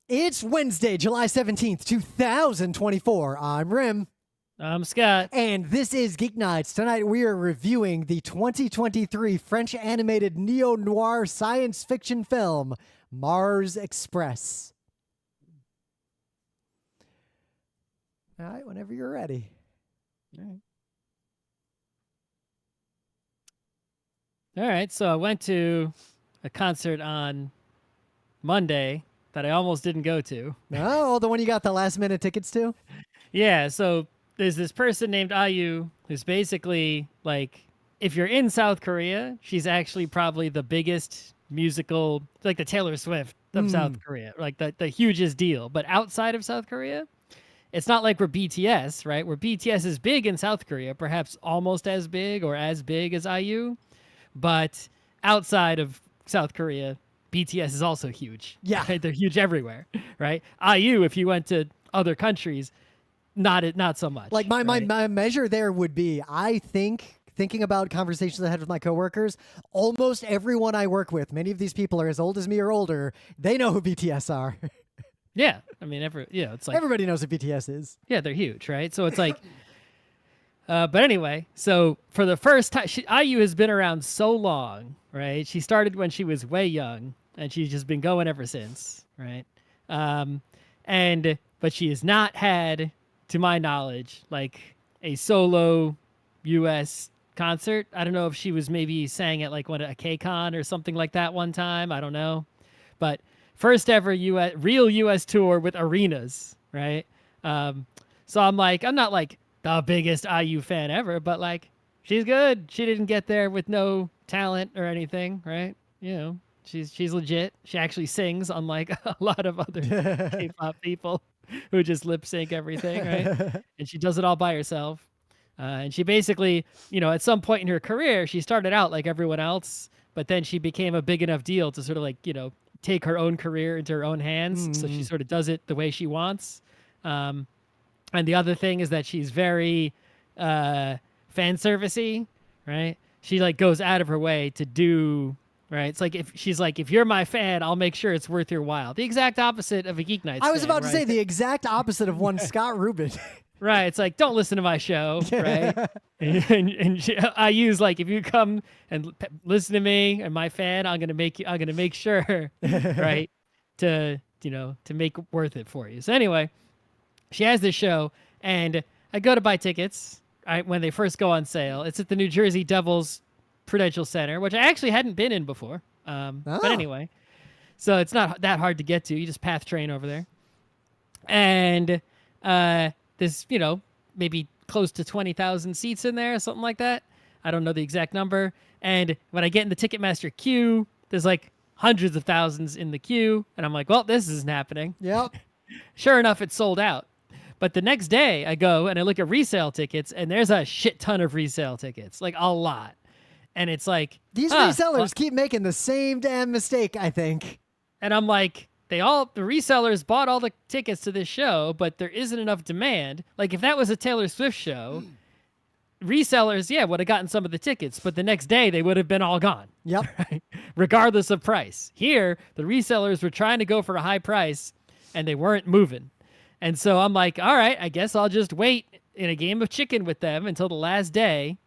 It's Wednesday, July 17th, 2024. I'm Rim. I'm Scott. And this is Geek Nights. Tonight we are reviewing the 2023 French animated neo-noir science fiction film, Mars Express. All right, whenever you're ready. All right, so I went to a concert on Monday that I almost didn't go to. Oh, the one you got the last minute tickets to? Yeah, so there's this person named IU who's basically like, if you're in South Korea, she's actually probably the biggest musical, like the Taylor Swift of South Korea, like the hugest deal. But outside of South Korea, it's not like we're BTS, right? Where BTS is big in South Korea, perhaps almost as big or as big as IU. But outside of South Korea, BTS is also huge. Yeah. Right? They're huge everywhere, right? IU, if you went to other countries, not so much. Like my right? measure there would be, I think, thinking about conversations I had with my coworkers, almost everyone I work with, many of these people are as old as me or older, they know who BTS are. Yeah. I mean, it's like Everybody knows who BTS is. yeah, they're huge, right? So it's like, but anyway, so for the first time, IU has been around so long, right? She started when she was way young, and she's just been going ever since, right? But she has not had, to my knowledge, like a solo U.S. concert. I don't know if she was maybe sang at like a K-Con or something like that one time. I don't know, but first ever real U.S. tour with arenas, right? So I'm not like the biggest IU fan ever, but like she's good. She didn't get there with no talent or anything, right? You know, she's legit. She actually sings, unlike a lot of other K-pop people who just lip sync everything, right? And she does it all by herself. And she basically, at some point in her career, she started out like everyone else, but then she became a big enough deal to sort of like, take her own career into her own hands. So she sort of does it the way she wants. And the other thing is that she's very fan servicey, right? She like goes out of her way to do, right? It's like if you're my fan, I'll make sure it's worth your while. The exact opposite of a Geek Nights I was fan, about to right? say the exact opposite of one Scott Rubin. Right. It's like, don't listen to my show, right? I use like, if you come and listen to me and my fan, I'm going to make sure, right, to make it worth it for you. So anyway, she has this show, and I go to buy tickets when they first go on sale. It's at the New Jersey Devils Prudential Center, which I actually hadn't been in before. But anyway, so it's not that hard to get to. You just path train over there. And there's, maybe close to 20,000 seats in there, something like that. I don't know the exact number. And when I get in the Ticketmaster queue, there's like hundreds of thousands in the queue. And I'm like, well, this isn't happening. Yep. Sure enough, it's sold out. But the next day I go and I look at resale tickets, and there's a shit ton of resale tickets, like a lot. And it's like, these resellers keep making the same damn mistake, I think. And I'm like, the resellers bought all the tickets to this show, but there isn't enough demand. Like if that was a Taylor Swift show, resellers, would have gotten some of the tickets, but the next day they would have been all gone. Yep. Right? Regardless of price. Here, the resellers were trying to go for a high price, and they weren't moving. And so I'm like, all right, I guess I'll just wait in a game of chicken with them until the last day,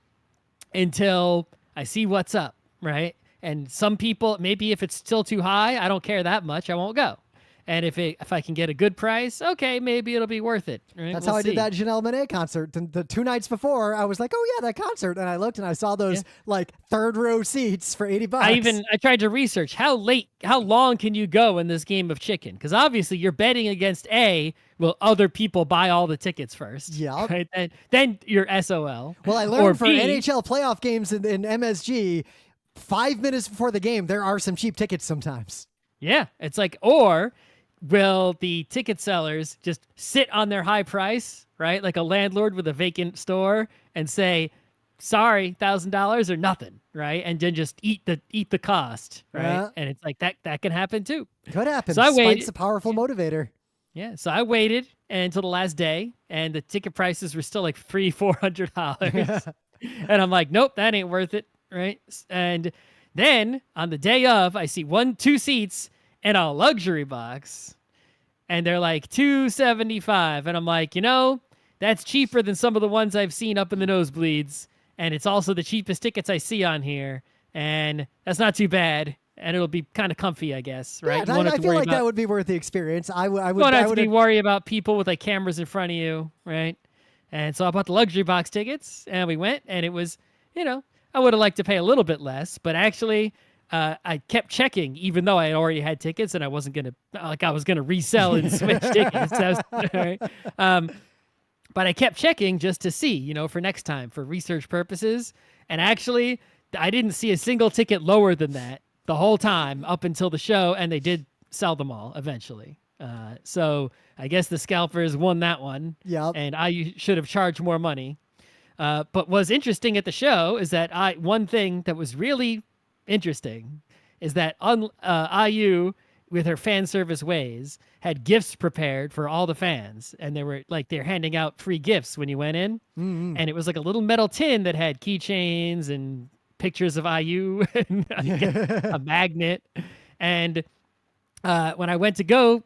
until I see what's up, right? And some people, maybe if it's still too high, I don't care that much, I won't go. And if I can get a good price, okay, maybe it'll be worth it. Right? That's how I did that Janelle Monáe concert. The 2 nights before, I was like, oh yeah, that concert. And I looked and I saw those like third row seats for $80. I tried to research how long can you go in this game of chicken? Because obviously you're betting against will other people buy all the tickets first? Yeah. Right? And then you're SOL. Well, I learned for NHL playoff games in MSG, 5 minutes before the game, there are some cheap tickets sometimes. Yeah. It's like, or will the ticket sellers just sit on their high price, right? Like a landlord with a vacant store, and say, sorry, $1,000 or nothing, right? And then just eat the cost, right? And it's like that can happen too. Could happen. So I waited. Spite's a powerful motivator. Yeah, so I waited until the last day, and the ticket prices were still like $300-$400. And I'm like, nope, that ain't worth it, right? And then on the day of, I see 2 seats in a luxury box, and they're like $275, and I'm like, that's cheaper than some of the ones I've seen up in the nosebleeds, and it's also the cheapest tickets I see on here, and that's not too bad, and it'll be kind of comfy, I guess, right? Yeah, I feel like that would be worth the experience. I would. You don't have to be worried about people with like cameras in front of you, right? And so I bought the luxury box tickets, and we went, and it was, I would have liked to pay a little bit less, but actually, I kept checking, even though I had already had tickets, and I wasn't I was gonna resell and switch tickets. Right? But I kept checking just to see, for next time, for research purposes. And actually, I didn't see a single ticket lower than that the whole time up until the show, and they did sell them all eventually. So I guess the scalpers won that one. Yep. And I should have charged more money. But what's interesting at the show is that one thing that was really interesting is that IU, with her fan service ways, had gifts prepared for all the fans, and they're handing out free gifts when you went in. Mm-hmm. And it was like a little metal tin that had keychains and pictures of IU and a magnet. And when I went to go,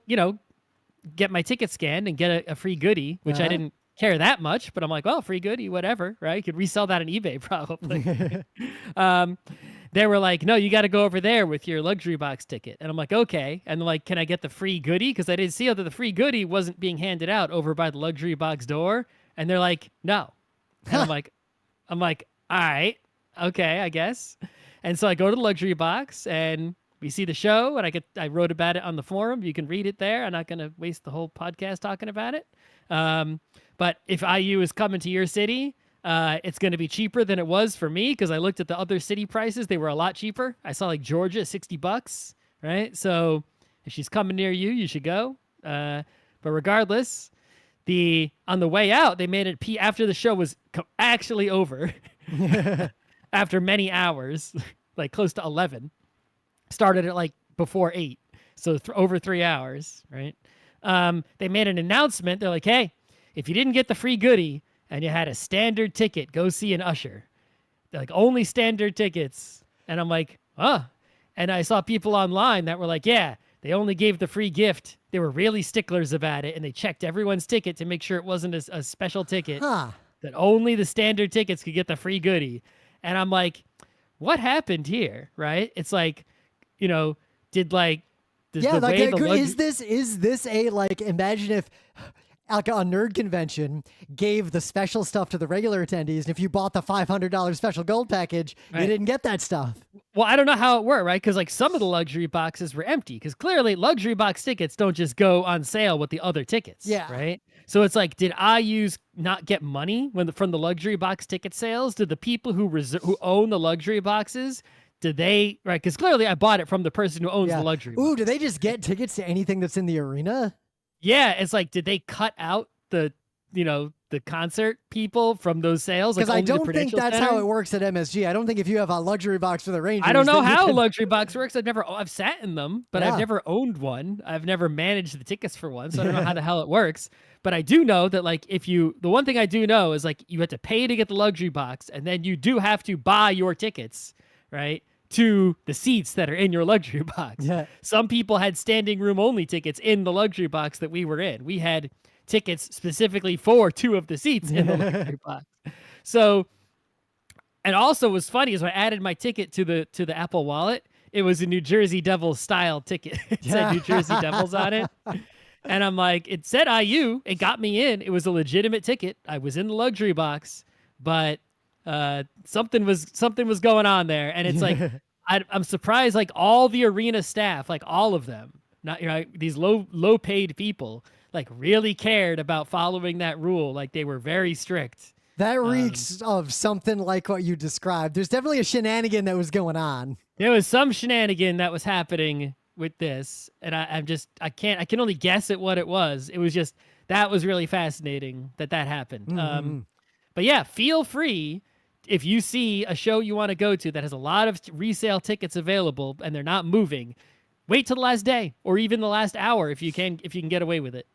get my ticket scanned and get a free goodie, which I didn't care that much, but I'm like, well, free goodie, whatever, right? You could resell that on eBay probably. They were like, no, you got to go over there with your luxury box ticket. And I'm like, okay. And they're like, can I get the free goodie? Because I didn't see that the free goodie wasn't being handed out over by the luxury box door. And they're like, no. And I'm like, all right, okay, I guess. And so I go to the luxury box, and we see the show, and I wrote about it on the forum. You can read it there. I'm not going to waste the whole podcast talking about it. But if IU is coming to your city, it's going to be cheaper than it was for me, because I looked at the other city prices. They were a lot cheaper. I saw like Georgia, $60, right? So if she's coming near you, you should go. But regardless, on the way out, they made it after the show was actually over, after many hours, like close to 11, started at like before 8. So over 3 hours, right? They made an announcement. They're like, hey, if you didn't get the free goodie and you had a standard ticket, go see an usher. They're like, only standard tickets. And I'm like, huh. And I saw people online that were like, yeah, they only gave the free gift. They were really sticklers about it, and they checked everyone's ticket to make sure it wasn't a special ticket, that only the standard tickets could get the free goodie. And I'm like, what happened here, right? It's like, did like... is this a, like, imagine if like a nerd convention gave the special stuff to the regular attendees, and if you bought the $500 special gold package, you didn't get that stuff. Well, I don't know how it worked, right? Because like some of the luxury boxes were empty, because clearly luxury box tickets don't just go on sale with the other tickets, right? So it's like, did I not get money from the luxury box ticket sales? Did the people who own the luxury boxes, did they, right? Because clearly I bought it from the person who owns the luxury box. Ooh, do they just get tickets to anything that's in the arena? Yeah, it's like, did they cut out the concert people from those sales? Because like I don't think that's how it works at MSG. I don't think if you have a luxury box for the Rangers. I don't know how a luxury box works. I've sat in them, but I've never owned one. I've never managed the tickets for one, so I don't know how the hell it works. But I do know that like the one thing I do know is like you have to pay to get the luxury box, and then you do have to buy your tickets, right, to the seats that are in your luxury box. Yeah. Some people had standing room only tickets in the luxury box that we were in. We had tickets specifically for 2 of the seats in the luxury box. So, and also what's funny is when I added my ticket to the Apple Wallet, it was a New Jersey Devils style ticket. It said New Jersey Devils on it. And I'm like, it said IU. It got me in. It was a legitimate ticket. I was in the luxury box, but something was going on there. And it's like, I'm surprised, like all the arena staff, like all of them, not these low paid people, like really cared about following that rule. Like they were very strict. That reeks of something like what you described. There's definitely a shenanigan that was going on. There was some shenanigan that was happening with this, and I can only guess at what it was. It was just, that was really fascinating that happened. Mm-hmm. But yeah, feel free, if you see a show you want to go to that has a lot of resale tickets available and they're not moving, wait till the last day or even the last hour if you can get away with it.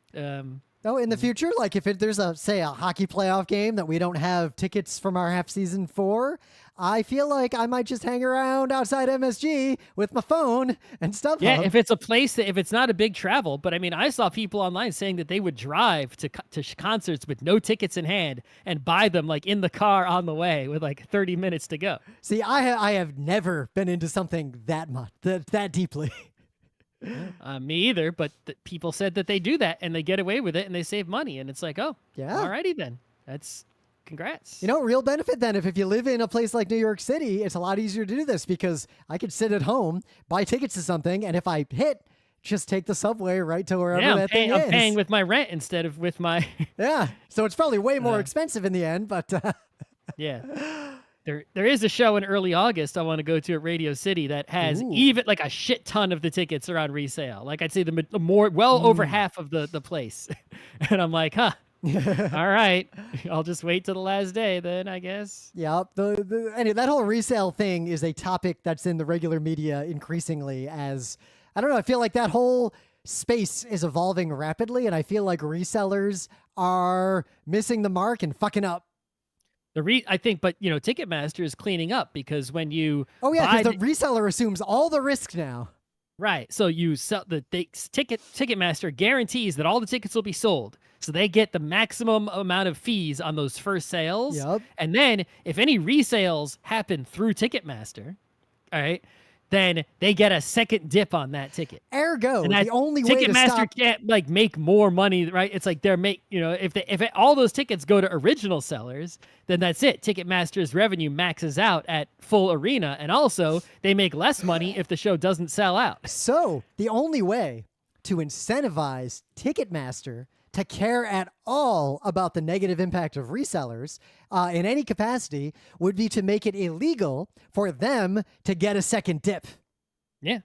Oh, in the future, like if there's say a hockey playoff game that we don't have tickets from our half season for, I feel like I might just hang around outside MSG with my phone and stuff. Yeah, if it's a place if it's not a big travel, but I mean, I saw people online saying that they would drive to concerts with no tickets in hand and buy them like in the car on the way with like 30 minutes to go. See, I have never been into something that much, that deeply. Me either, but people said that they do that and they get away with it and they save money. And it's like, oh, yeah. Alrighty then. That's congrats. You know, real benefit then, if you live in a place like New York City, it's a lot easier to do this because I could sit at home, buy tickets to something, and if I hit, just take the subway right to wherever that thing is. I'm paying with my rent instead of with my... Yeah, so it's probably way more expensive in the end, but... Yeah. There is a show in early August I want to go to at Radio City that has even like a shit ton of the tickets are on resale. Like I'd say the more over half of the place. And I'm like, huh. All right. I'll just wait till the last day then, I guess. Yeah. Anyway, that whole resale thing is a topic that's in the regular media increasingly as, I don't know, I feel like that whole space is evolving rapidly and I feel like resellers are missing the mark and fucking up. I think, but you know, Ticketmaster is cleaning up because when you because the reseller assumes all the risk now. Right. So you sell Ticketmaster guarantees that all the tickets will be sold. So they get the maximum amount of fees on those first sales. Yep. And then if any resales happen through Ticketmaster, all right, then they get a second dip on that ticket. Ergo, the only way to Ticketmaster stop... can't like make more money, right? It's like if all those tickets go to original sellers, then that's it. Ticketmaster's revenue maxes out at full arena, and also they make less money if the show doesn't sell out. So the only way to incentivize Ticketmaster to care at all about the negative impact of resellers in any capacity would be to make it illegal for them to get a second dip. Yeah,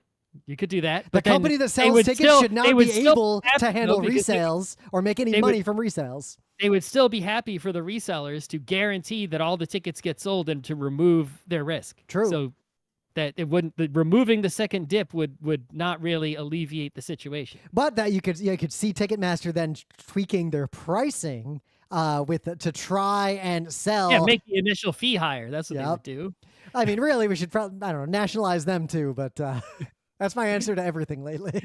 you could do that. The company that sells tickets should not be able to handle resales or make any money from resales. They would still be happy for the resellers to guarantee that all the tickets get sold and to remove their risk. True. So that it wouldn't, removing the second dip would not really alleviate the situation. But that you could see Ticketmaster then tweaking their pricing to try and sell. Yeah, make the initial fee higher. That's what they would do. I mean, really, we should probably, I don't know, nationalize them too. But that's my answer to everything lately.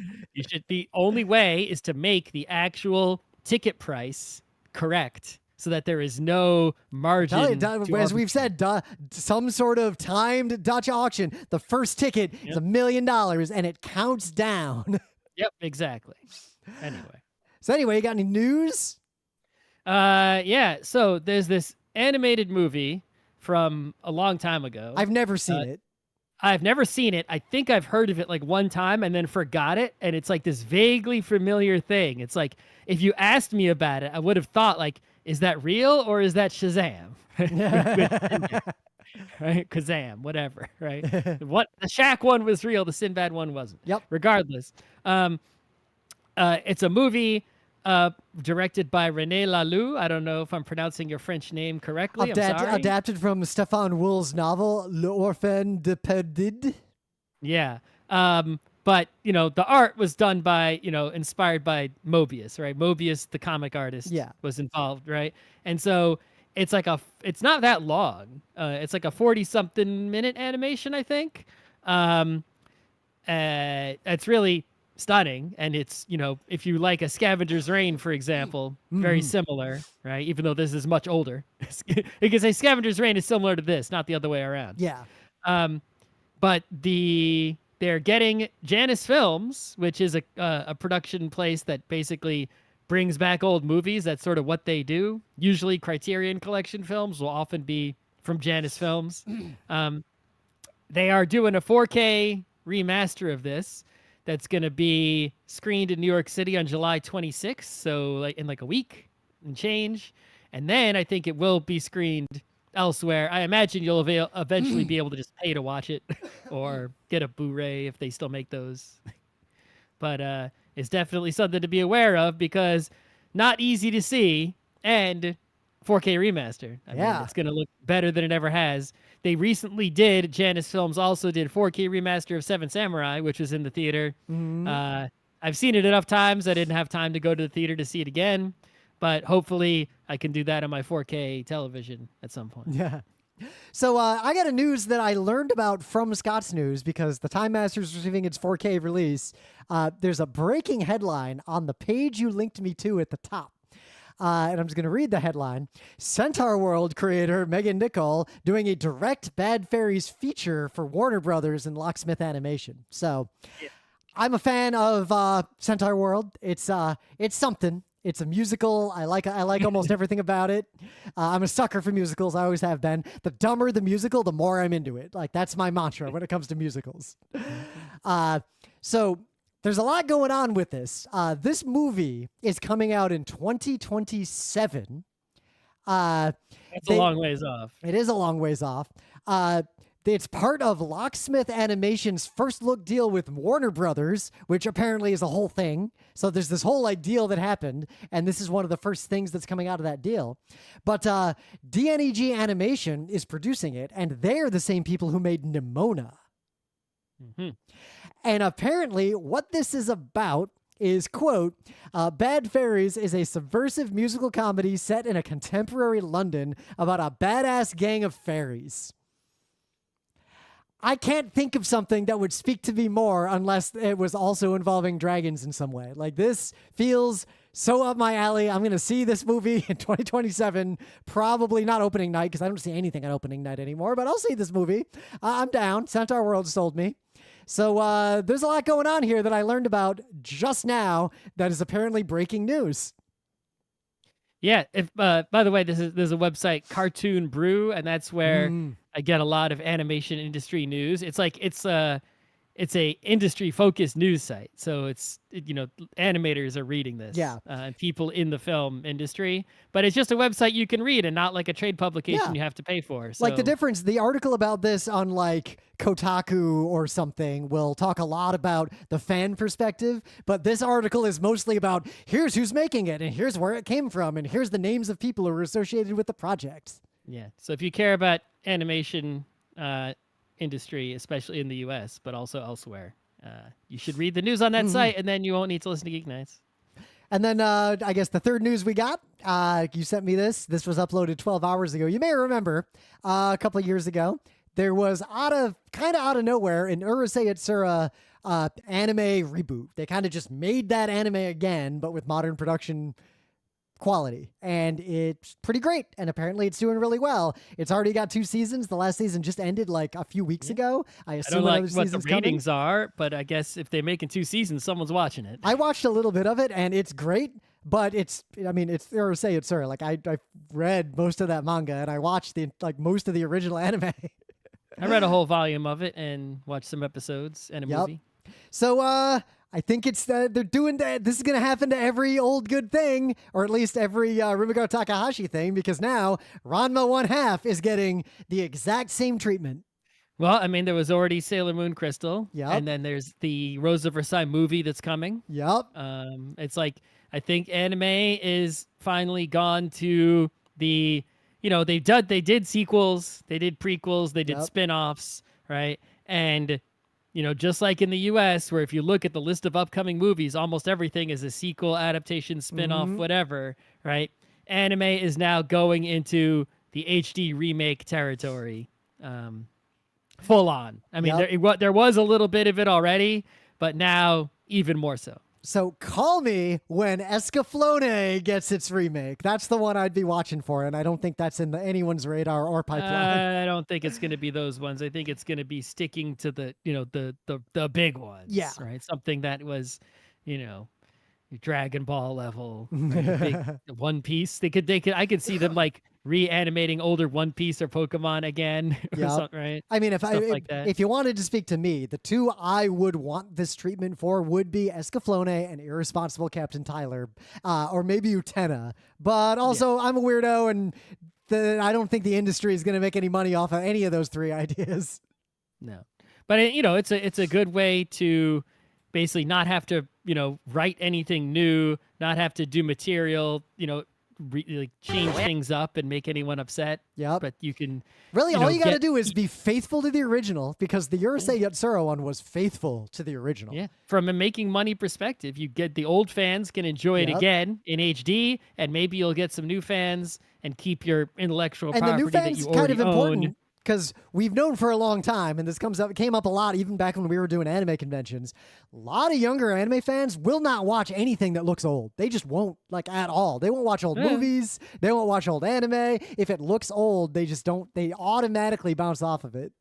The only way is to make the actual ticket price correct, so that there is no margin. As we've said, some sort of timed Dutch auction. The first ticket is $1 million, and it counts down. Yep, exactly. Anyway, you got any news? Yeah. So there's this animated movie from a long time ago. I've never seen it. I've never seen it. I think I've heard of it like one time and then forgot it. And it's like this vaguely familiar thing. It's like, if you asked me about it, I would have thought like, is that real or is that Shazam? Right? Kazam, whatever, right? The Shaq one was real, the Sinbad one wasn't. Yep. Regardless. It's a movie directed by René Laloux. I don't know if I'm pronouncing your French name correctly. I'm sorry. Adapted from Stéphane Woull's novel, L'Orphan de Perdide. Yeah. But, you know, the art was done by, inspired by Mobius, right? Mobius, the comic artist, was involved, right? And so it's it's not that long. It's like a 40-something minute animation, I think. It's really stunning. And it's, if you like A Scavenger's Reign, for example, very similar, right? Even though this is much older. Because A Scavenger's Reign is similar to this, not the other way around. Yeah. But they're getting Janus Films, which is a production place that basically brings back old movies. That's sort of what they do. Usually Criterion Collection films will often be from Janus Films. They are doing a 4K remaster of this that's going to be screened in New York City on July 26th, so like in like a week and change. And then I think it will be screened elsewhere. I imagine you'll eventually be able to just pay to watch it or get a Blu-ray if they still make those. But it's definitely something to be aware of because not easy to see and 4K remaster. I mean, it's going to look better than it ever has. They recently Janus Films also did 4K remaster of Seven Samurai, which was in the theater. I've seen it enough times. I didn't have time to go to the theater to see it again, but hopefully I can do that on my 4K television at some point. Yeah. So I got a news that I learned about from Scott's News because the Time Master is receiving its 4K release. There's a breaking headline on the page you linked me to at the top. And I'm just going to read the headline. Centaurworld creator Megan Nichol doing a direct Bad Fairies feature for Warner Brothers and Locksmith Animation. So I'm a fan of Centaurworld. It's something. It's a musical. I like almost everything about it. I'm a sucker for musicals. I always have been. The dumber the musical, the more I'm into it. Like, that's my mantra when it comes to musicals. So there's a lot going on with this. This movie is coming out in 2027. That's a long ways off. It is a long ways off. It's part of Locksmith Animation's first look deal with Warner Brothers, which apparently is a whole thing. So there's this whole deal that happened, and this is one of the first things that's coming out of that deal. But DNEG Animation is producing it, and they're the same people who made Nimona. Mm-hmm. And apparently what this is about is, quote, Bad Fairies is a subversive musical comedy set in a contemporary London about a badass gang of fairies. I can't think of something that would speak to me more unless it was also involving dragons in some way. Like, this feels so up my alley. I'm going to see this movie in 2027, probably not opening night because I don't see anything on opening night anymore, but I'll see this movie. I'm down. Centaurworld sold me. So there's a lot going on here that I learned about just now that is apparently breaking news. Yeah. If by the way, there's a website, Cartoon Brew, and that's where I get a lot of animation industry news. It's a industry focused news site. So animators are reading this. Yeah. And people in the film industry, but it's just a website you can read and not like a trade publication you have to pay for. So. Like, the difference, the article about this on like Kotaku or something will talk a lot about the fan perspective, but this article is mostly about here's who's making it and here's where it came from and here's the names of people who are associated with the project. Yeah. So if you care about animation industry, especially in the US, but also elsewhere, you should read the news on that site, and then you won't need to listen to Geek Nights. And then I guess the third news we got, you sent me this. This was uploaded 12 hours ago. You may remember a couple of years ago, there was kind of out of nowhere an Urusei Yatsura anime reboot. They kind of just made that anime again, but with modern production quality, and it's pretty great, and apparently it's doing really well. It's already got 2 seasons. The last season just ended like a few weeks ago. I assume I don't like what the ratings are, but I guess if they're making 2 seasons, someone's watching it. I watched a little bit of it, and it's great, but it's Urusei Yatsura. Like, I read most of that manga, and I watched most of the original anime. I read a whole volume of it and watched some episodes and a movie. So I think it's they're doing that. This is going to happen to every old good thing, or at least every Rumiko Takahashi thing, because now Ranma 1/2 is getting the exact same treatment. Well, I mean, there was already Sailor Moon Crystal, Yep. and then there's the Rose of Versailles movie that's coming. Yep. It's like, I think anime is finally gone to the, they did sequels, they did prequels, they did spin-offs, right? And just like in the US, where if you look at the list of upcoming movies, almost everything is a sequel, adaptation, spin-off, whatever, right? Anime is now going into the HD remake territory, full on. I mean, there was a little bit of it already, but now even more so. So call me when Escaflowne gets its remake. That's the one I'd be watching for, and I don't think that's in anyone's radar or pipeline. I don't think it's going to be those ones. I think it's going to be sticking to the the big ones. Yeah, right. Something that was, Dragon Ball level, right? Big One Piece. They could. I could see them like reanimating older One Piece or Pokemon again, or something, right? I mean, if you wanted to speak to me, the 2 I would want this treatment for would be Escaflowne and Irresponsible Captain Tyler, or maybe Utena. But also, I'm a weirdo, and I don't think the industry is going to make any money off of any of those 3 ideas. No, but it's a good way to basically not have to write anything new, not have to do material like change things up and make anyone upset. Yep. But you can Really, you all know, you got to get- do is be faithful to the original, because the Urusei Yatsura one was faithful to the original. Yeah, from a making money perspective, you get the old fans can enjoy it Yep. again in HD, and maybe you'll get some new fans and keep your intellectual And the property new that fans you kind already of important own. because we've known for a long time, and this came up a lot even back when we were doing anime conventions. A lot of younger anime fans will not watch anything that looks old. They just won't, like, at all. They won't watch old movies. They won't watch old anime. If it looks old, they just don't. They automatically bounce off of it.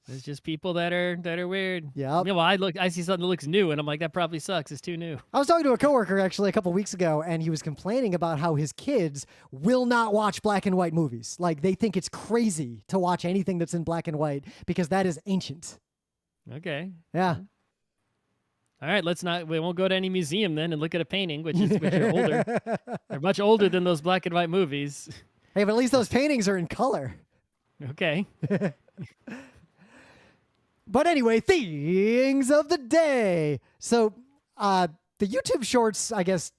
There's just people that are weird. Yep. Yeah, well, I see something that looks new, and I'm like, that probably sucks. It's too new. I was talking to a coworker actually a couple weeks ago, and he was complaining about how his kids will not watch black and white movies. Like, they think it's crazy to watch anything that's in black and white because that is ancient. Okay. Yeah. All right, we won't go to any museum then and look at a painting, which are older. They're much older than those black and white movies. Hey, but at least those paintings are in color. Okay. But anyway, things of the day. So, the YouTube Shorts, I guess,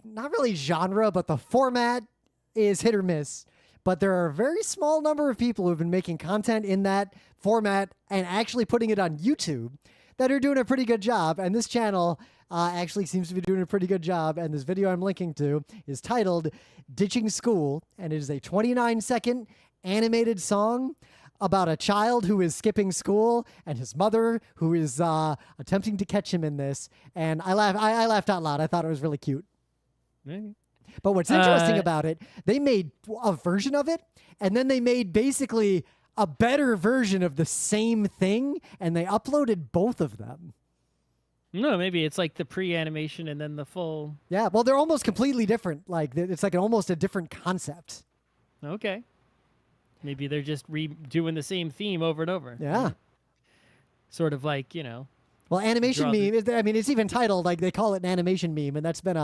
not really genre, but the format is hit or miss. But there are a very small number of people who've been making content in that format and actually putting it on YouTube that are doing a pretty good job. And this channel actually seems to be doing a pretty good job. And this video I'm linking to is titled Ditching School, and it is a 29-second animated song about a child who is skipping school and his mother who is attempting to catch him in this. And I laughed out loud. I thought it was really cute. Maybe. But what's interesting about it, they made a version of it, and then they made basically a better version of the same thing, and they uploaded both of them. No, maybe it's like the pre-animation and then the full. Yeah, well, they're almost completely different. Like, it's like almost a different concept. Okay. Maybe they're just redoing the same theme over and over. Yeah. Sort of like, you know. Well, animation meme, I mean, it's even titled, like, they call it an animation meme, and that's been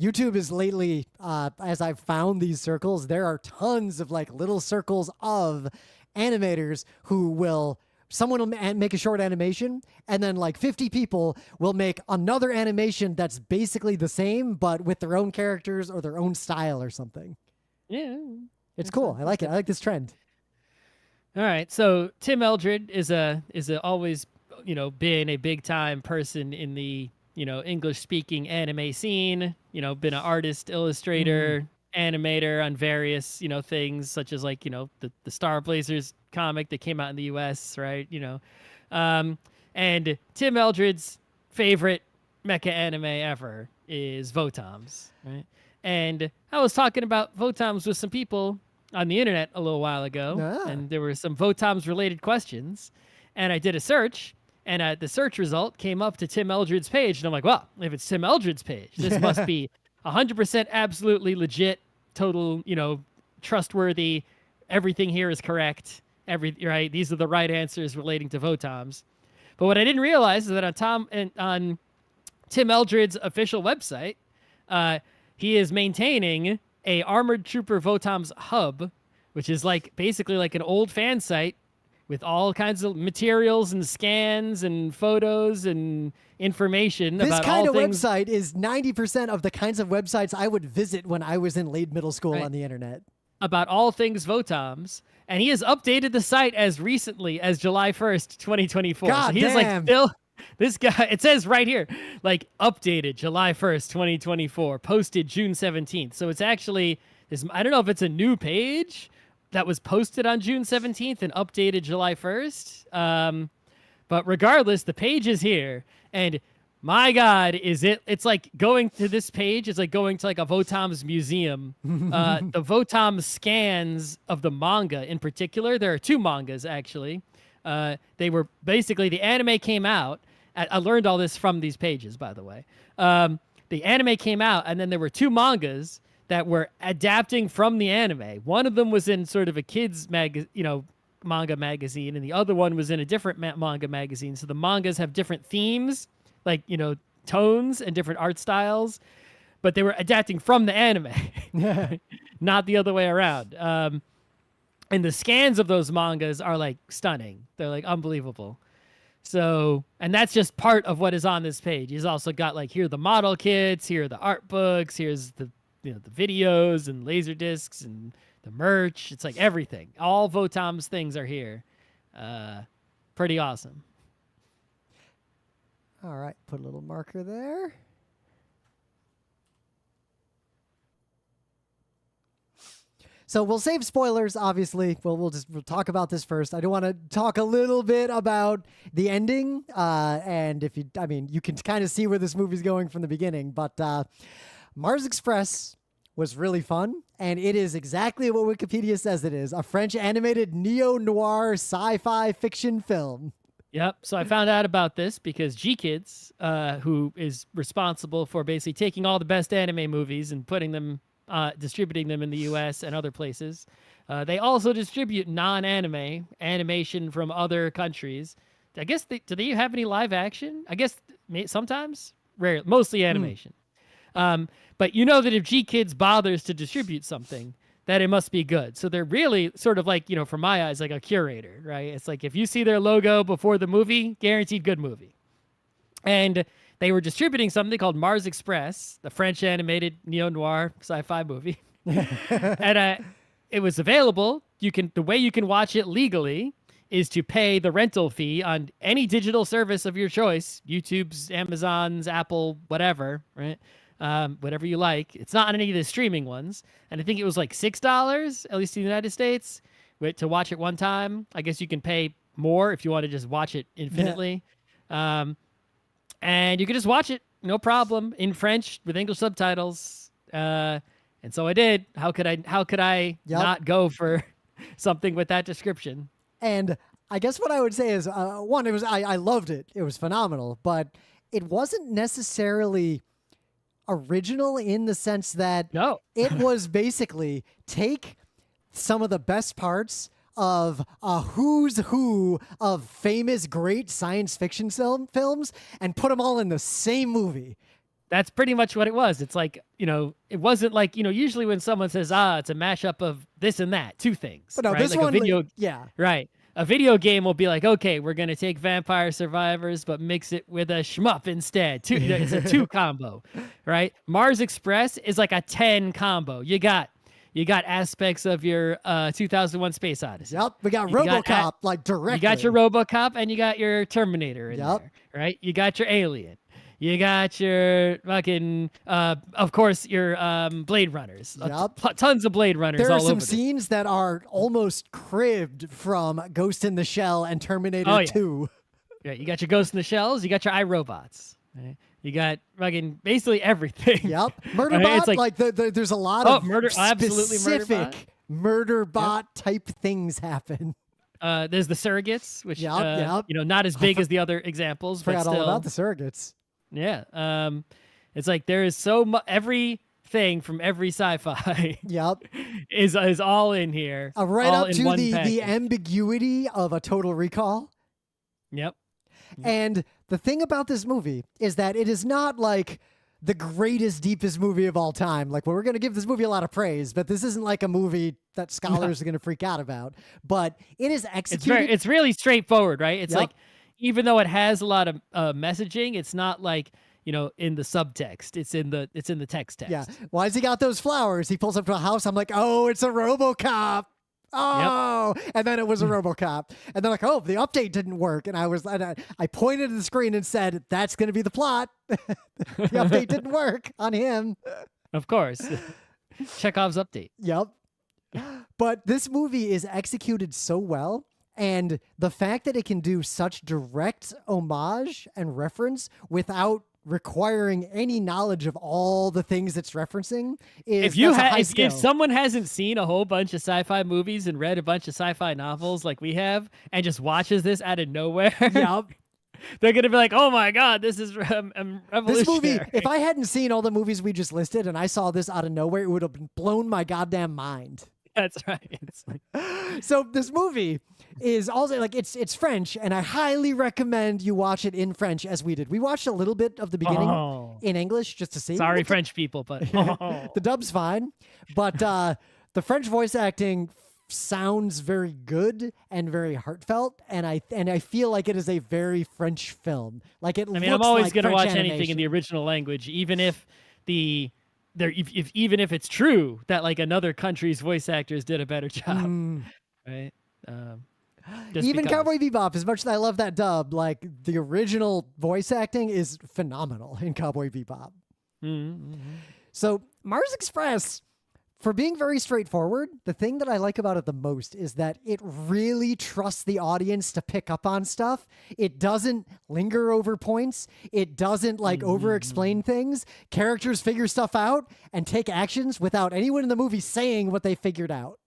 YouTube is lately, as I've found these circles, there are tons of, like, little circles of animators who someone will make a short animation, and then, like, 50 people will make another animation that's basically the same, but with their own characters or their own style or something. Yeah. It's cool. I like it. I like this trend. All right. So Tim Eldred is always, you know, been a big time person in the, you know, English speaking anime scene, you know, been an artist, illustrator, animator on various, you know, things such as, like, you know, the Star Blazers comic that came out in the US, right? You know, and Tim Eldred's favorite mecha anime ever is VOTOMS, right? And I was talking about VOTOMS with some people on the internet a little while ago, and there were some VOTOMS related questions, and I did a search, and the search result came up to Tim Eldred's page, and I'm like, well, if it's Tim Eldred's page, this must be 100% absolutely legit, total, you know, trustworthy. Everything here is correct. Right? These are the right answers relating to VOTOMS. But what I didn't realize is that on Tim Eldred's official website, he is maintaining a Armored Trooper VOTOMS Hub, which is like basically like an old fan site with all kinds of materials and scans and photos and information this about kind all of things. website is 90% of the kinds of websites I would visit when I was in late middle school on the internet. About all things VOTOMS. And he has updated the site as recently as July 1st, 2024. God so he is damn. like still, this guy, it says right here, like updated July 1st, 2024, posted June 17th. So it's actually, I don't know if it's a new page that was posted on June 17th and updated July 1st. But regardless, the page is here. And my God, it's like going to this page is like going to like a VOTOMS museum. The VOTOMS scans of the manga in particular, there are two mangas actually. They were basically, the anime came out. I learned all this from these pages, by the way. The anime came out, and then there were two mangas that were adapting from the anime. One of them was in sort of a kids manga magazine, and the other one was in a different manga magazine. So the mangas have different themes, like, you know, tones and different art styles, but they were adapting from the anime, not the other way around. And the scans of those mangas are like stunning. They're like unbelievable. So, and that's just part of what is on this page. He's also got like, here are the model kits, here are the art books, here's the the videos and laser discs and the merch. It's like everything. All VOTOMS things are here. Pretty awesome. All right, put a little marker there. So we'll save spoilers, obviously. We'll talk about this first. I do want to talk a little bit about the ending. And you can kind of see where this movie's going from the beginning. But Mars Express was really fun. And it is exactly what Wikipedia says it is. A French animated neo-noir sci-fi fiction film. Yep. So I found out about this because GeekNights, who is responsible for basically taking all the best anime movies and putting them, distributing them in the U.S. and other places, they also distribute non-anime animation from other countries. I guess do they have any live action? I guess sometimes, rare, mostly animation. But you know that if GeekNights bothers to distribute something, that it must be good. So they're really sort of like, from my eyes, like a curator, right? It's like if you see their logo before the movie, guaranteed good movie. And they were distributing something called Mars Express, the French animated neo-noir sci-fi movie. And it was available. The way you can watch it legally is to pay the rental fee on any digital service of your choice, YouTube's, Amazon's, Apple, whatever, right? Whatever you like. It's not on any of the streaming ones. And I think it was like $6, at least in the United States, to watch it one time. I guess you can pay more if you want to just watch it infinitely. Yeah. And you can just watch it, no problem, in French with English subtitles. And so I did. How could I not go for something with that description? And I guess what I would say is, one, I loved it. It was phenomenal, but it wasn't necessarily original in the sense that it was basically take some of the best parts of a who's who of famous great science fiction films and put them all in the same movie. That's pretty much what it was. It's like, it wasn't like, usually when someone says, it's a mashup of this and that, two things. But no, right? this like one, a video, yeah. Right. A video game will be like, okay, we're going to take Vampire Survivors, but mix it with a shmup instead. It's a 2 combo, right? Mars Express is like a 10 combo. You got aspects of your 2001 Space Odyssey. Yep, we got Robocop, directly. You got your Robocop and you got your Terminator in there, right? You got your Alien. You got your fucking, of course, your Blade Runners. Yep. Tons of Blade Runners all over. There are some scenes that are almost cribbed from Ghost in the Shell and Terminator 2. Yeah, you got your Ghost in the Shells. You got your iRobots. Right? You got fucking basically everything. Yep. Murderbot, it's there's a lot of specific Murderbot type things happen. There's the surrogates, which, yep. Not as big as the other examples. Forgot but still, all about the surrogates. Yeah. It's like there is so much, everything from every sci-fi is all in here. Right up to the ambiguity of a Total Recall. Yep. And the thing about this movie is that it is not like the greatest, deepest movie of all time. Like, we're going to give this movie a lot of praise, but this isn't like a movie that scholars are going to freak out about. But it is executed. It's really straightforward, right? It's like, even though it has a lot of messaging, it's not like, in the subtext. It's in the text. Yeah. Why has he got those flowers? He pulls up to a house. I'm like, oh, it's a Robocop. Oh, and then it was a Robocop. And they're like, oh, the update didn't work. And I pointed at the screen and said, that's going to be the plot. The update didn't work on him. Of course. Chekhov's update. Yep. But this movie is executed so well. And the fact that it can do such direct homage and reference without requiring any knowledge of all the things it's referencing is if someone hasn't seen a whole bunch of sci-fi movies and read a bunch of sci-fi novels like we have and just watches this out of nowhere, they're gonna be like, oh my god, this is revolutionary. This movie, if I hadn't seen all the movies we just listed and I saw this out of nowhere, it would have blown my goddamn mind. That's right. So this movie is also it's French, and I highly recommend you watch it in French as we did. We watched a little bit of the beginning in English just to see. Sorry, French people, but the dub's fine. But the French voice acting sounds very good and very heartfelt, and I feel like it is a very French film. Like I'm always like going to watch animation. anything in the original language, even if the there, if even if it's true that like another country's voice actors did a better job, right? Even Cowboy Bebop, as much as I love that dub, like the original voice acting is phenomenal in Cowboy Bebop. So Mars Express, for being very straightforward, the thing that I like about it the most is that it really trusts the audience to pick up on stuff. It doesn't linger over points. It doesn't like over-explain things. Characters figure stuff out and take actions without anyone in the movie saying what they figured out.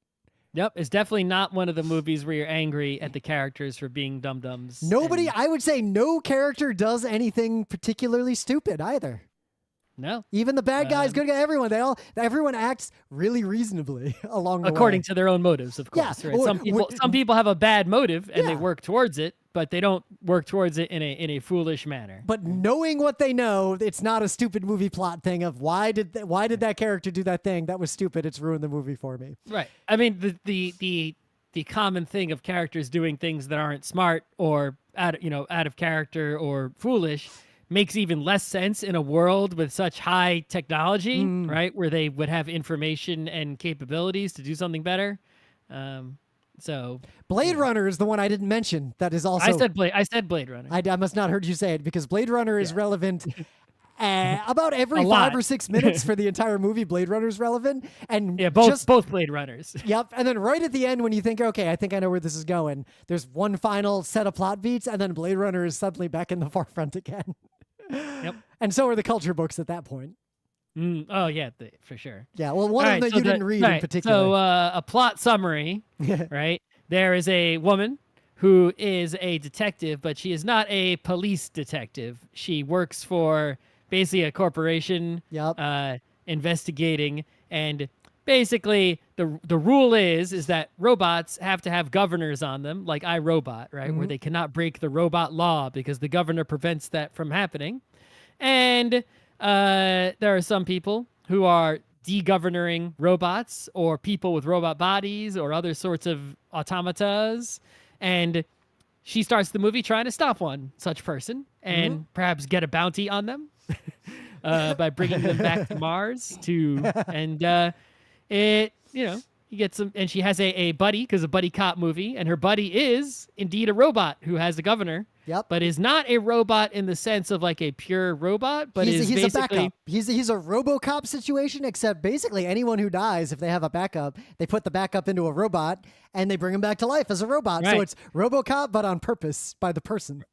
Yep, it's definitely not one of the movies where you're angry at the characters for being dum-dums. Nobody, I would say no character does anything particularly stupid either. No. Even the bad guys, good guy, everyone acts really reasonably along the way. According to their own motives, of course. Yeah. Right? Some people have a bad motive and they work towards it, but they don't work towards it in a foolish manner. But knowing what they know, it's not a stupid movie plot thing of why did that character do that thing? That was stupid. It's ruined the movie for me. Right. I mean, the common thing of characters doing things that aren't smart or out of character or foolish makes even less sense in a world with such high technology, right? Where they would have information and capabilities to do something better. So Blade Runner is the one I didn't mention. That is also I said Blade Runner. I must not heard you say it because Blade Runner is relevant. About every 5 or 6 minutes for the entire movie, Blade Runner is relevant. And both Blade Runners. Yep. And then right at the end, when you think, okay, I think I know where this is going, there's one final set of plot beats, and then Blade Runner is suddenly back in the forefront again. Yep. And so are the culture books at that point. Oh, yeah, for sure. Yeah, well, one of them that you didn't read in particular. So a plot summary, right? There is a woman who is a detective, but she is not a police detective. She works for basically a corporation investigating, and basically the rule is that robots have to have governors on them, like iRobot, right? Where they cannot break the robot law because the governor prevents that from happening. And there are some people who are de-governing robots or people with robot bodies or other sorts of automatas. And she starts the movie trying to stop one such person and perhaps get a bounty on them by bringing them back to Mars he gets some, and she has a buddy, because a buddy cop movie, and her buddy is indeed a robot who has a governor, but is not a robot in the sense of like a pure robot, but he's basically a backup. He's a Robocop situation, except basically anyone who dies, if they have a backup, they put the backup into a robot and they bring him back to life as a robot. Right. So it's Robocop, but on purpose by the person.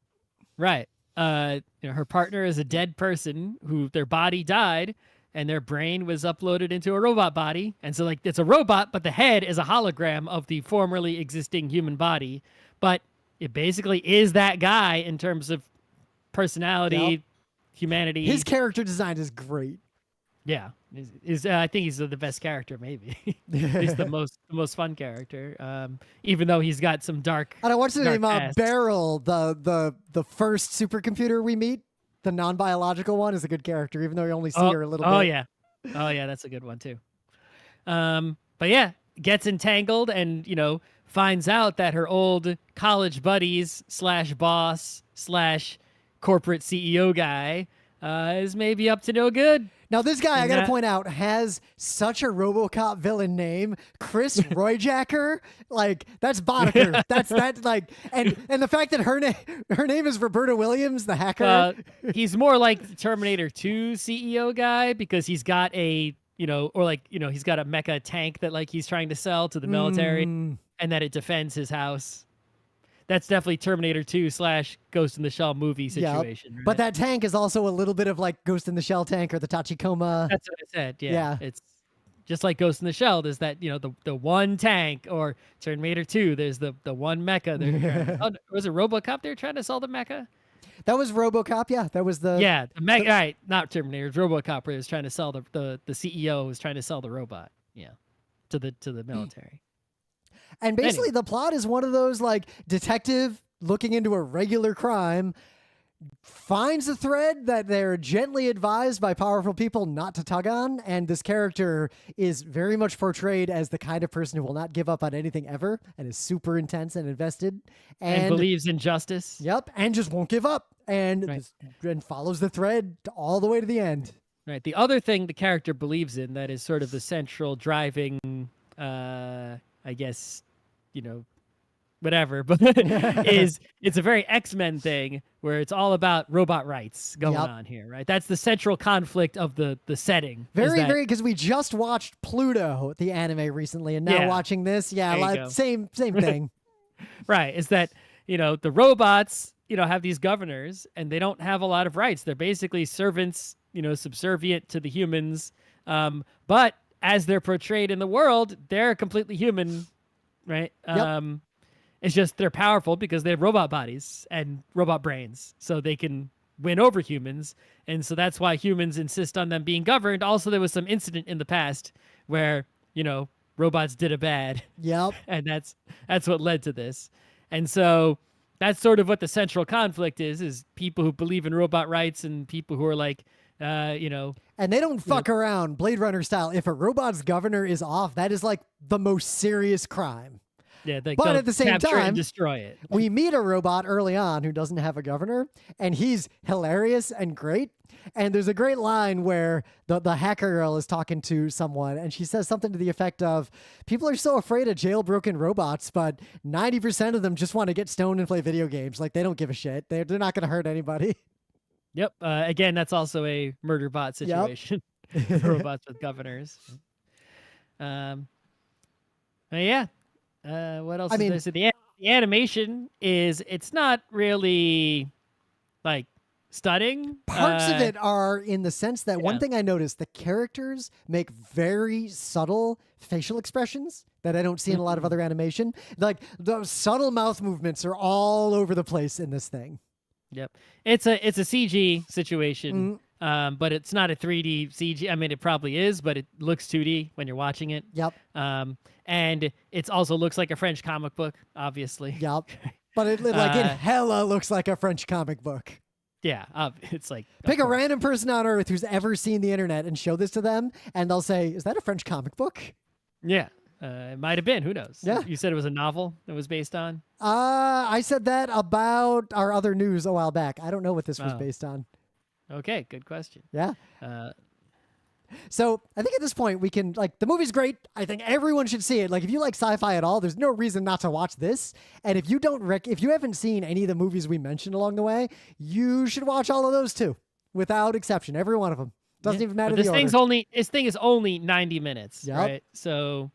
Right. Her partner is a dead person who their body died, and their brain was uploaded into a robot body. And so like it's a robot, but the head is a hologram of the formerly existing human body. But it basically is that guy in terms of personality, humanity. His character design is great. Yeah. I think he's the best character, maybe. He's the most fun character. Even though he's got some dark. And I watched the name Beryl, the first supercomputer we meet. The non-biological one is a good character, even though you only see her a little bit. Oh yeah, that's a good one too. But yeah, gets entangled and finds out that her old college buddies / boss / corporate CEO guy is maybe up to no good. Now, this guy, I got to point out, has such a Robocop villain name, Chris Royjacker. Like, that's Boddicker. That's like, and the fact that her name is Roberta Williams, the hacker. He's more like the Terminator 2 CEO guy because he's got he's got a mecha tank that like he's trying to sell to the military, and that it defends his house. That's definitely Terminator 2 / Ghost in the Shell movie situation. Yep. Right? But that tank is also a little bit of like Ghost in the Shell tank or the Tachikoma. That's what I said. Yeah. It's just like Ghost in the Shell. There's that, the one tank, or Terminator 2. There's the one mecha. Was it Robocop they're trying to sell the mecha? That was Robocop. Yeah. That was the mecha. All right. Not Terminator. It was Robocop where he was trying to sell the CEO was trying to sell the robot. Yeah. To the military. And basically the plot is one of those like detective looking into a regular crime, finds a thread that they're gently advised by powerful people not to tug on. And this character is very much portrayed as the kind of person who will not give up on anything ever and is super intense and invested. And believes in justice. Yep. And just won't give up and follows the thread all the way to the end. Right. The other thing the character believes in that is sort of the central driving, I guess, whatever, but is it's a very X-Men thing where it's all about robot rights going on here, right? That's the central conflict of the setting. Very, because we just watched Pluto, the anime, recently, and now watching this, same thing. Right. Is that, the robots, have these governors and they don't have a lot of rights. They're basically servants, subservient to the humans. But as they're portrayed in the world, they're completely human, right? It's just they're powerful because they have robot bodies and robot brains, so they can win over humans. And so that's why humans insist on them being governed. Also, there was some incident in the past where, robots did a bad. Yep. And that's what led to this. And so that's sort of what the central conflict is people who believe in robot rights and people who are like, And they don't fuck around, Blade Runner style. If a robot's governor is off, that is like the most serious crime. Yeah, but at the same time, destroy it. We meet a robot early on who doesn't have a governor, and he's hilarious and great. And there's a great line where the hacker girl is talking to someone, and she says something to the effect of, people are so afraid of jailbroken robots, but 90% of them just want to get stoned and play video games. Like, they don't give a shit. They're not going to hurt anybody. Yep. Again, that's also a Murderbot situation. Yep. Robots with governors. Yeah. What else is there? So the animation it's not really like stunning. Parts of it are, in the sense that one thing I noticed, the characters make very subtle facial expressions that I don't see in a lot of other animation. Like, those subtle mouth movements are all over the place in this thing. Yep. It's a CG situation. But it's not a 3D CG. I mean, it probably is, but it looks 2D when you're watching it. Yep. And it also looks like a French comic book, obviously. Yep. But it hella looks like a French comic book. Yeah. It's like... Pick a random person on Earth who's ever seen the internet and show this to them, and they'll say, is that a French comic book? Yeah. It might have been. Who knows? Yeah. You said it was a novel that was based on? I said that about our other news a while back. I don't know what this was based on. Okay, good question. Yeah. So I think at this point we can, the movie's great. I think everyone should see it. Like, if you like sci-fi at all, there's no reason not to watch this. And if you if you haven't seen any of the movies we mentioned along the way, you should watch all of those too, without exception. Every one of them. Doesn't even matter. This thing is only 90 minutes, right? So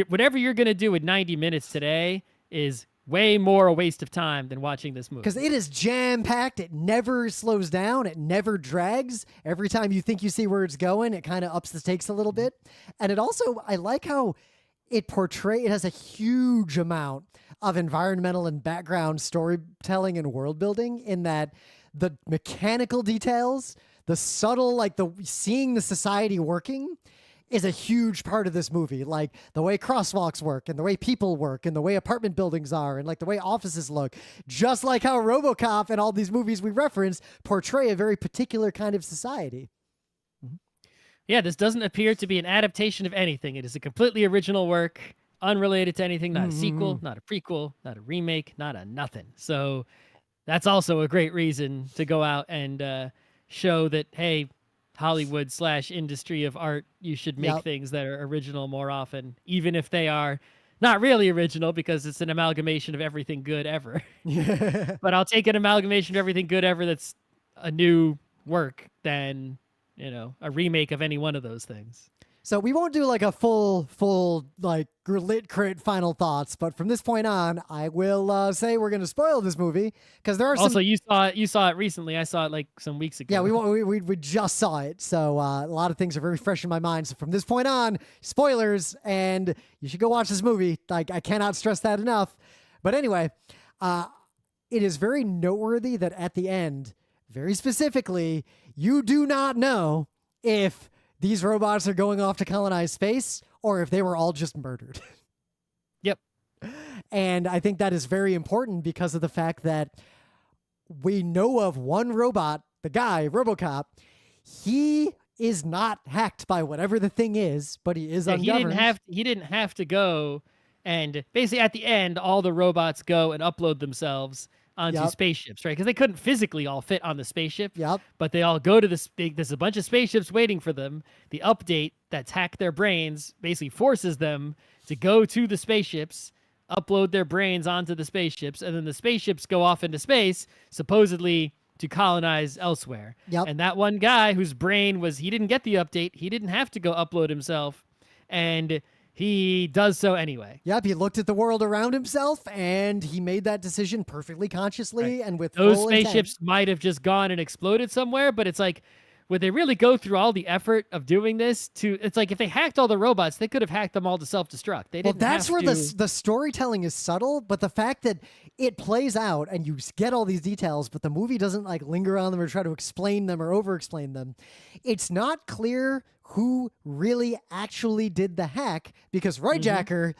whatever you're gonna do with 90 minutes today is way more a waste of time than watching this movie. Because it is jam-packed. It never slows down. It never drags. Every time you think you see where it's going, it kind of ups the stakes a little bit. And it also, I like how it has a huge amount of environmental and background storytelling and world building, in that the mechanical details, the subtle, seeing the society working, is a huge part of this movie. Like, the way crosswalks work, and the way people work, and the way apartment buildings are, and the way offices look. Just like how Robocop and all these movies we reference portray a very particular kind of society. Yeah, this doesn't appear to be an adaptation of anything. It is a completely original work, unrelated to anything, not a sequel, not a prequel, not a remake, not a nothing. So that's also a great reason to go out and show that, hey, Hollywood/industry of art, you should make things that are original more often, even if they are not really original, because it's an amalgamation of everything good ever. But I'll take an amalgamation of everything good ever that's a new work than, a remake of any one of those things. So we won't do a full lit crit final thoughts, but from this point on, I will say we're going to spoil this movie, because there are also, you saw it recently. I saw it some weeks ago. Yeah, we just saw it, so a lot of things are very fresh in my mind. So from this point on, spoilers, and you should go watch this movie. I cannot stress that enough. But anyway, it is very noteworthy that at the end, very specifically, you do not know if these robots are going off to colonize space, or if they were all just murdered. Yep. And I think that is very important, because of the fact that we know of one robot, the guy, Robocop. He is not hacked by whatever the thing is, but he is ungoverned. He didn't have to go, and basically at the end, all the robots go and upload themselves, onto spaceships, right? Because they couldn't physically all fit on the spaceship. Yep. But they all go to this there's a bunch of spaceships waiting for them. The update that's hacked their brains basically forces them to go to the spaceships, upload their brains onto the spaceships, and then the spaceships go off into space, supposedly to colonize elsewhere. Yep. And that one guy whose brain he didn't get the update, he didn't have to go upload himself, and he does so anyway. Yep, he looked at the world around himself, and he made that decision perfectly consciously and with those full spaceships intent. might have just gone and exploded somewhere, but it's like, would they really go through all the effort of doing this? It's like if they hacked all the robots, they could have hacked them all to self-destruct. They didn't. Well, that's have where to... the storytelling is subtle, but the fact that it plays out and you get all these details, but the movie doesn't like linger on them or try to explain them or over-explain them. It's not clear who really actually did the hack, because Royjacker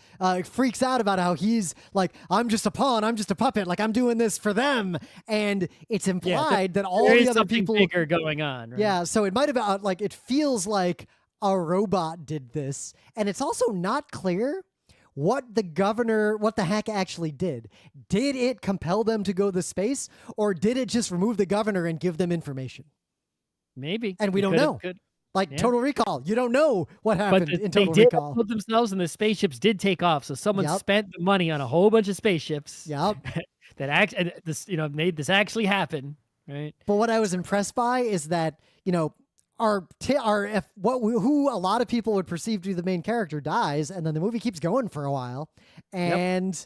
freaks out about how he's like, I'm just a pawn, I'm just a puppet, like I'm doing this for them, and it's implied that all the other people bigger going on. Right? Yeah, so it might have like it feels like a robot did this, and it's also not clear what the hack actually did. Did it compel them to go to space, or did it just remove the governor and give them information? Maybe, and we don't know. Total Recall. You don't know what happened in Total Recall. They did themselves, and the spaceships did take off. So someone spent the money on a whole bunch of spaceships. Yep. that made this actually happen. Right. But what I was impressed by is that, who a lot of people would perceive to be the main character dies, and then the movie keeps going for a while. And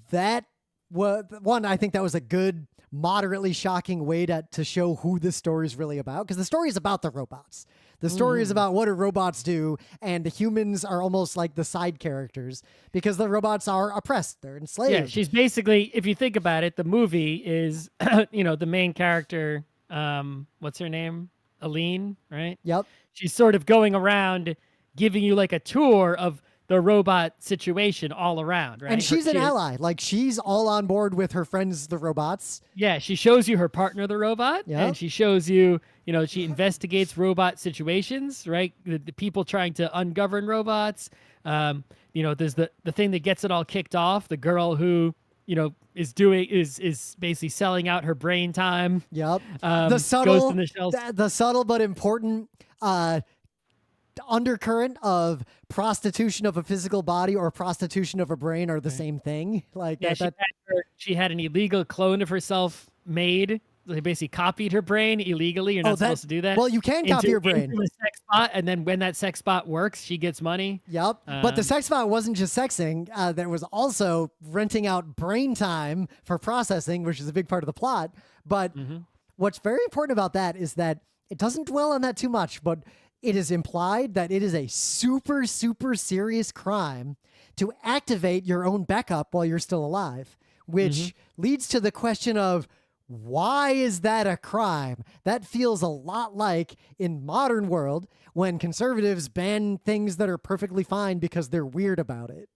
that was one, I think that was a good, moderately shocking way to show who this story is really about, because the story is about the robots. The story is about what do robots do, and the humans are almost like the side characters because the robots are oppressed. They're enslaved. Yeah, she's basically, if you think about it, the movie is, the main character, what's her name? Aline, right? Yep. She's sort of going around giving you like a tour of the robot situation all around, right? And she's an ally. Like, she's all on board with her friends, the robots. Yeah, she shows you her partner, the robot, and she shows you, she investigates robot situations, right? The people trying to ungovern robots. There's the thing that gets it all kicked off. The girl who, is basically selling out her brain time. Yep. The subtle but important undercurrent of prostitution of a physical body or prostitution of a brain are the same thing. Like, yeah, she had an illegal clone of herself made. They basically copied her brain illegally. You're not supposed to do that. Well, you can copy your brain. Into a sex bot, and then when that sex bot works, she gets money. Yep. But the sex bot wasn't just sexing. There was also renting out brain time for processing, which is a big part of the plot. But what's very important about that is that it doesn't dwell on that too much, but it is implied that it is a super, super serious crime to activate your own backup while you're still alive, which leads to the question of, why is that a crime? That feels a lot like in modern world when conservatives ban things that are perfectly fine because they're weird about it.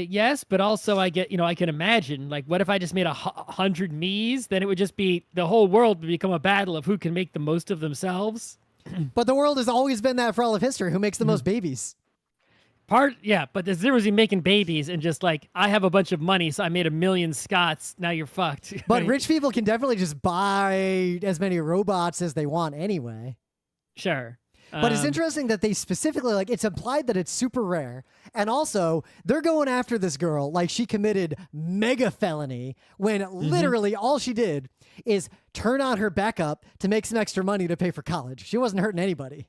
Yes, but also I can imagine, like, what if I just made 100 me's? Then it would just be, the whole world would become a battle of who can make the most of themselves. But the world has always been that for all of history. Who makes the most babies? But there's difference in making babies and just like, I have a bunch of money, so I made 1 million Scots. Now you're fucked. But rich people can definitely just buy as many robots as they want anyway. Sure. But it's interesting that they specifically, like, it's implied that it's super rare. And also, they're going after this girl like she committed mega felony when literally all she did is turn on her backup to make some extra money to pay for college. She wasn't hurting anybody.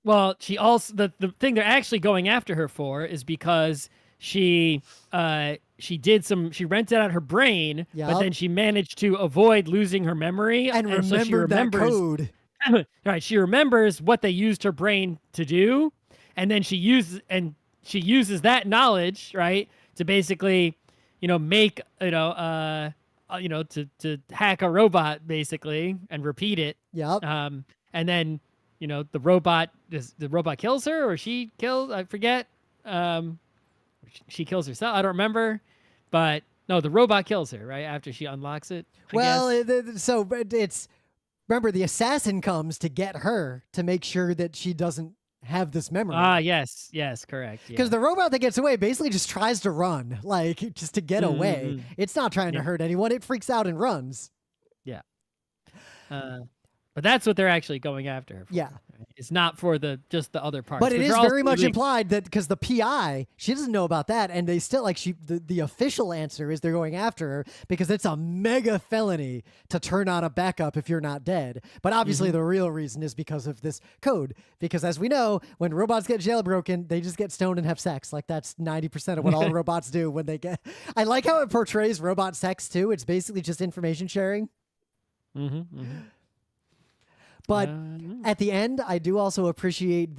Well, she also, the thing they're actually going after her for is because she rented out her brain, but then she managed to avoid losing her memory. And remembered that code. Right, she remembers what they used her brain to do, and then she uses that knowledge, right, to basically, make, to hack a robot basically and repeat it. Yep. And then, the robot kills her, or she kills, I forget. She kills herself. I don't remember, but no, the robot kills her right after she unlocks it. It's. Remember, the assassin comes to get her to make sure that she doesn't have this memory. Yes, correct. Because the robot that gets away basically just tries to run, like just to get away. It's not trying to hurt anyone. It freaks out and runs. Yeah. But that's what they're actually going after her for. Yeah. It's not for just the other parts. But it is very much implied that because the PI, she doesn't know about that, and they still the official answer is they're going after her because it's a mega felony to turn on a backup if you're not dead. But obviously the real reason is because of this code. Because as we know, when robots get jailbroken, they just get stoned and have sex. Like that's 90% of what all robots do when they get. I like how it portrays robot sex too. It's basically just information sharing. But at the end, I do also appreciate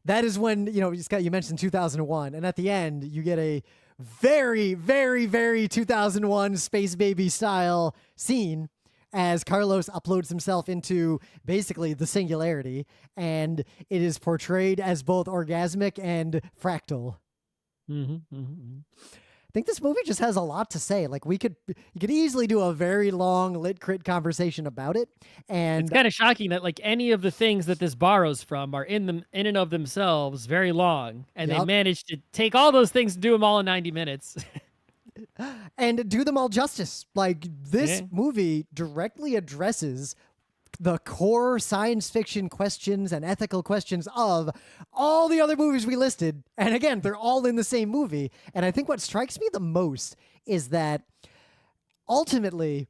that is when, you mentioned 2001. And at the end, you get a very, very, very 2001 Space Baby style scene as Carlos uploads himself into basically the singularity. And it is portrayed as both orgasmic and fractal. I think this movie just has a lot to say. Like you could easily do a very long lit crit conversation about it. And it's kind of shocking that like any of the things that this borrows from are in and of themselves very long. And they managed to take all those things and do them all in 90 minutes. And do them all justice. Like this movie directly addresses the core science fiction questions and ethical questions of all the other movies we listed. And again, they're all in the same movie. And I think what strikes me the most is that ultimately,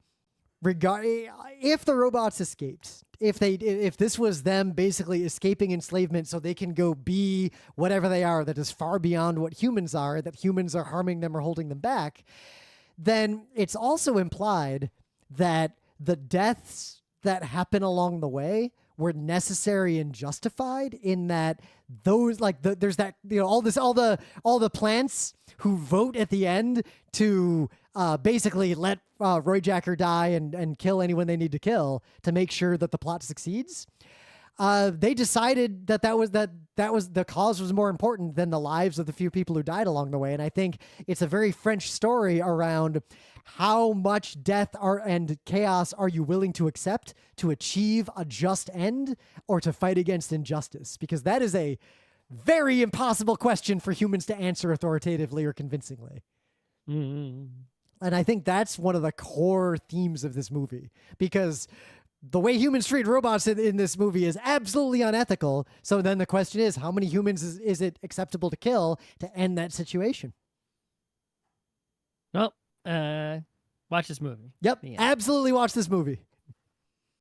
if the robots escaped, if this was them basically escaping enslavement so they can go be whatever they are that is far beyond what humans are, that humans are harming them or holding them back, then it's also implied that the deaths that happen along the way were necessary and justified in that those there's that all the plants who vote at the end to basically let Roy Jacker die and kill anyone they need to kill to make sure that the plot succeeds. They decided that was the cause was more important than the lives of the few people who died along the way. And I think it's a very French story around how much death and chaos are you willing to accept to achieve a just end or to fight against injustice? Because that is a very impossible question for humans to answer authoritatively or convincingly. And I think that's one of the core themes of this movie, because the way humans treat robots in this movie is absolutely unethical. So then the question is, how many humans is it acceptable to kill to end that situation? Well, watch this movie. Yep, absolutely watch this movie.